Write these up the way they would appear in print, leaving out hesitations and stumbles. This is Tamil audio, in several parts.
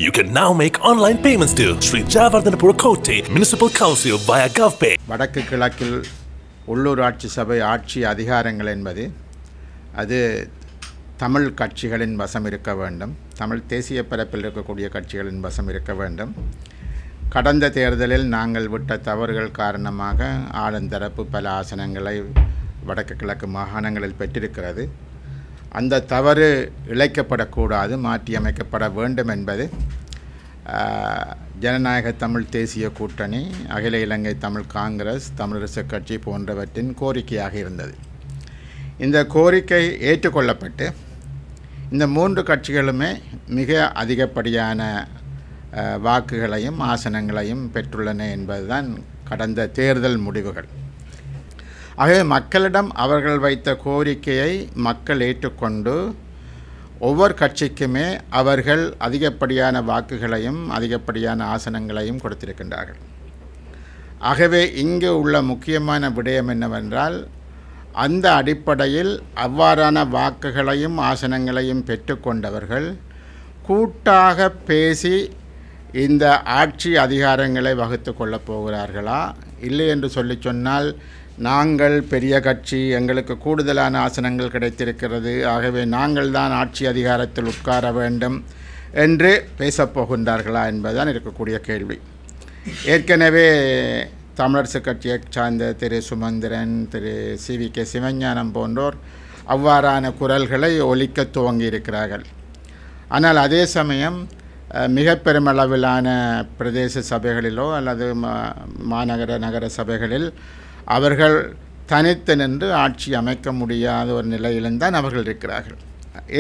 You can now make online payments to Sri Jayawardhanapura Kotte Municipal Council via GovPay. வடக்கு கிழக்கில் உள்ளூராட்சி சபை ஆட்சி அதிகாரங்கள் என்பது அது தமிழ் கட்சிகளின் வசம் இருக்க வேண்டும். தமிழ் தேசிய பரப்பில் இருக்கக்கூடிய கட்சிகளின் வசம் இருக்க வேண்டும். கடந்த தேர்தலில் நாங்கள் விட்ட தவறுகள் காரணமாக ஆளுந்தரப்பு பல ஆசனங்களை வடக்கு கிழக்கு மாகாணங்களில் பெற்றிருக்கிறது. அந்த தவறு இழைக்கப்படக்கூடாது, மாற்றியமைக்கப்பட வேண்டும் என்பது ஜனநாயக தமிழ் தேசிய கூட்டணி, அகில இலங்கை தமிழ் காங்கிரஸ், தமிழரசு கட்சி போன்றவற்றின் கோரிக்கையாக இருந்தது. இந்த கோரிக்கை ஏற்றுக்கொள்ளப்பட்டு இந்த மூன்று கட்சிகளுமே மிக அதிகப்படியான வாக்குகளையும் ஆசனங்களையும் பெற்றுள்ளன என்பதுதான் கடந்த தேர்தல் முடிவுகள். ஆகவே மக்களிடம் அவர்கள் வைத்த கோரிக்கையை மக்கள் ஏற்றுக்கொண்டு ஒவ்வொரு கட்சிக்குமே அவர்கள் அதிகப்படியான வாக்குகளையும் அதிகப்படியான ஆசனங்களையும் கொடுத்திருக்கின்றார்கள். ஆகவே இங்கு உள்ள முக்கியமான விடயம் என்னவென்றால், அந்த அடிப்படையில் அவ்வாறான வாக்குகளையும் ஆசனங்களையும் பெற்றுக்கொண்டவர்கள் கூட்டாக பேசி இந்த ஆட்சி அதிகாரங்களை வகுத்து கொள்ளப் போகிறார்களா, இல்லை என்று சொல்லி சொன்னால் நாங்கள் பெரிய கட்சி, எங்களுக்கு கூடுதலான ஆசனங்கள் கிடைத்திருக்கிறது, ஆகவே நாங்கள் தான் ஆட்சி அதிகாரத்தில் உட்கார வேண்டும் என்று பேசப்போகின்றார்களா என்பதுதான் இருக்கக்கூடிய கேள்வி. ஏற்கனவே தமிழரசு கட்சியை சார்ந்த திரு சுமந்திரன், திரு CVK சிவஞானம் போன்றோர் அவ்வாறான குரல்களை ஒலிக்க துவங்கியிருக்கிறார்கள். ஆனால் அதே சமயம் மிக பெருமளவிலான பிரதேச சபைகளிலோ அல்லது மாநகர நகர சபைகளில் அவர்கள் தனித்து நின்று ஆட்சி அமைக்க முடியாத ஒரு நிலையில்தான் அவர்கள் இருக்கிறார்கள்.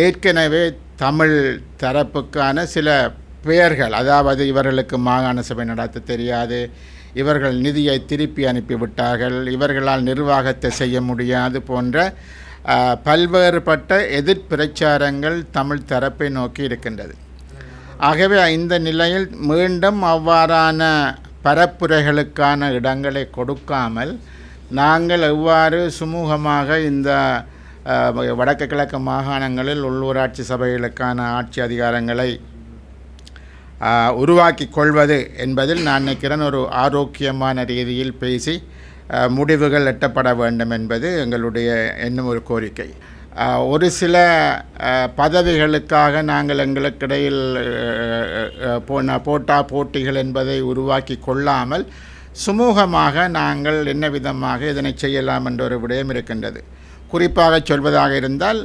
ஏற்கனவே தமிழ் தரப்புக்கான சில பெயர்கள், அதாவது இவர்களுக்கு மாகாண சபை நடத்த தெரியாது, இவர்கள் நிதியை திருப்பி அனுப்பிவிட்டார்கள், இவர்களால் நிர்வாகத்தை செய்ய முடியாது போன்ற பல்வேறுபட்ட எதிர்பிரச்சாரங்கள் தமிழ் தரப்பை நோக்கி இருக்கின்றது. ஆகவே இந்த நிலையில் மீண்டும் அவ்வாறான பரப்புரைகளுக்கான இடங்களை கொடுக்காமல் நாங்கள் எவ்வாறு சுமூகமாக இந்த வடக்கு கிழக்கு மாகாணங்களில் உள்ளூராட்சி சபைகளுக்கான ஆட்சி அதிகாரங்களை உருவாக்கி கொள்வது என்பதில் நான் நினைக்கிறேன் ஒரு ஆரோக்கியமான ரீதியில் பேசி முடிவுகள் எட்டப்பட வேண்டும் என்பது எங்களுடைய இன்னும் ஒரு கோரிக்கை. ஒரு சில பதவிகளுக்காக நாங்கள் எங்களுக்கிடையில் போட்டிகள் என்பதை உருவாக்கி கொள்ளாமல் சுமூகமாக நாங்கள் என்ன விதமாக இதனை செய்யலாம் என்ற ஒரு விடயம் இருக்கின்றது. குறிப்பாக சொல்வதாக இருந்தால்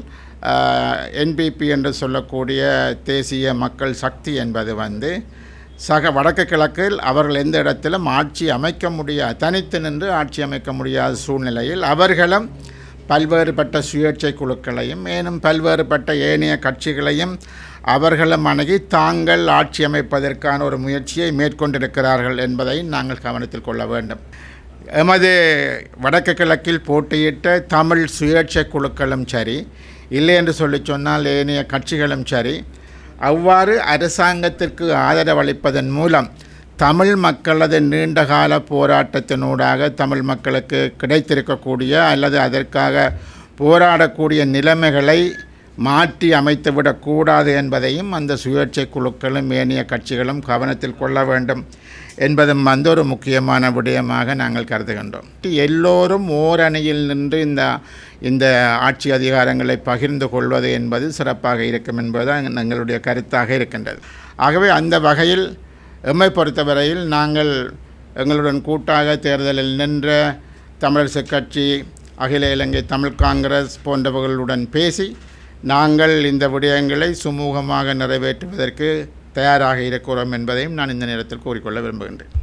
NPP என்று சொல்லக்கூடிய தேசிய மக்கள் சக்தி என்பது வடக்கு கிழக்கில் அவர்கள் எந்த இடத்திலும் ஆட்சி அமைக்க முடியாது, தனித்து நின்று ஆட்சி அமைக்க முடியாத சூழ்நிலையில் அவர்களும் பல்வேறுபட்ட சுயேட்சை குழுக்களையும் மேலும் பல்வேறுபட்ட ஏனைய கட்சிகளையும் அவர்களும் அணுகி தாங்கள் ஆட்சி அமைப்பதற்கான ஒரு முயற்சியை மேற்கொண்டிருக்கிறார்கள் என்பதை நாங்கள் கவனத்தில் கொள்ள வேண்டும். எமது வடக்கு கிழக்கில் போட்டியிட்ட தமிழ் சுயேட்சை குழுக்களும் சரி, இல்லை என்று சொல்லி சொன்னால் ஏனைய கட்சிகளும் சரி, அவ்வாறு அரசாங்கத்திற்கு ஆதரவளிப்பதன் மூலம் தமிழ் மக்களது நீண்டகால போராட்டத்தினூடாக தமிழ் மக்களுக்கு கிடைத்திருக்கக்கூடிய அல்லது அதற்காக போராடக்கூடிய நிலைமைகளை மாற்றி அமைத்துவிடக்கூடாது என்பதையும் அந்த சுயேட்சை குழுக்களும் ஏனைய கட்சிகளும் கவனத்தில் கொள்ள வேண்டும் என்பதும் ஒரு முக்கியமான விடயமாக நாங்கள் கருதுகின்றோம். எல்லோரும் ஓரணியில் நின்று இந்த ஆட்சி அதிகாரங்களை பகிர்ந்து கொள்வது என்பது சிறப்பாக இருக்கும் என்பதுதான் எங்களுடைய கருத்தாக இருக்கின்றது. ஆகவே அந்த வகையில் எம்மை பொறுத்தவரையில் நாங்கள் எங்களுடன் கூட்டாக தேர்தலில் நின்ற தமிழரசு கட்சி, அகில இலங்கை தமிழ் காங்கிரஸ் போன்றவர்களுடன் பேசி நாங்கள் இந்த விடயங்களை சுமூகமாக நிறைவேற்றுவதற்கு தயாராக இருக்கிறோம் என்பதையும் நான் இந்த நேரத்தில் கூறிக்கொள்ள விரும்புகின்றேன்.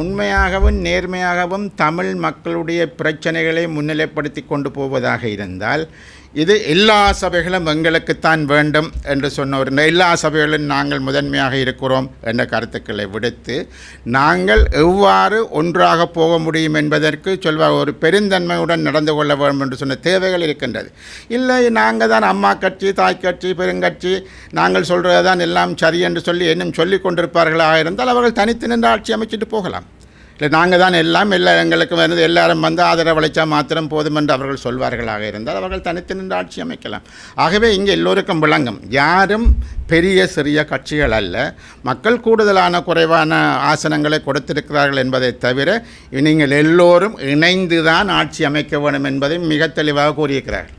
உண்மையாகவும் நேர்மையாகவும் தமிழ் மக்களுடைய பிரச்சனைகளை முன்னிலைப்படுத்தி கொண்டு போவதாக இருந்தால் இது எல்லா சபைகளும் எங்களுக்குத்தான் வேண்டும் என்று சொன்னவர், எல்லா சபைகளும் நாங்கள் முதன்மையாக இருக்கிறோம் என்ற கருத்துக்களை விடுத்து நாங்கள் எவ்வாறு ஒன்றாக போக முடியும் என்பதற்கு ஒரு பெருந்தன்மையுடன் நடந்து கொள்ள வேண்டும் என்று சொன்ன தேவைகள் இருக்கின்றது. இல்லை நாங்கள் தான் அம்மா கட்சி, தாய் கட்சி, பெருங்கட்சி, நாங்கள் சொல்கிறது தான் எல்லாம் சரி என்று சொல்லி இன்னும் சொல்லி கொண்டிருப்பார்களாக இருந்தால் அவர்கள் தனித்து நின்று ஆட்சி அமைச்சிட்டு போகலாம். இல்லை நாங்கள் தான் எல்லாம் எங்களுக்கு வந்து எல்லாரும் வந்து ஆதரவளித்தா மாத்திரம் போதும் என்று அவர்கள் சொல்வார்களாக இருந்தால் அவர்கள் தனித்து நின்று ஆட்சி அமைக்கலாம். ஆகவே இங்கே எல்லோருக்கும் விளங்கும், யாரும் பெரிய சிறிய கட்சிகள் அல்ல, மக்கள் கூடுதலான குறைவான ஆசனங்களை கொடுத்திருக்கிறார்கள் என்பதை தவிர நீங்கள் எல்லோரும் இணைந்து தான் ஆட்சி அமைக்க வேண்டும் என்பதை மிக தெளிவாக கூறியிருக்கிறார்கள்.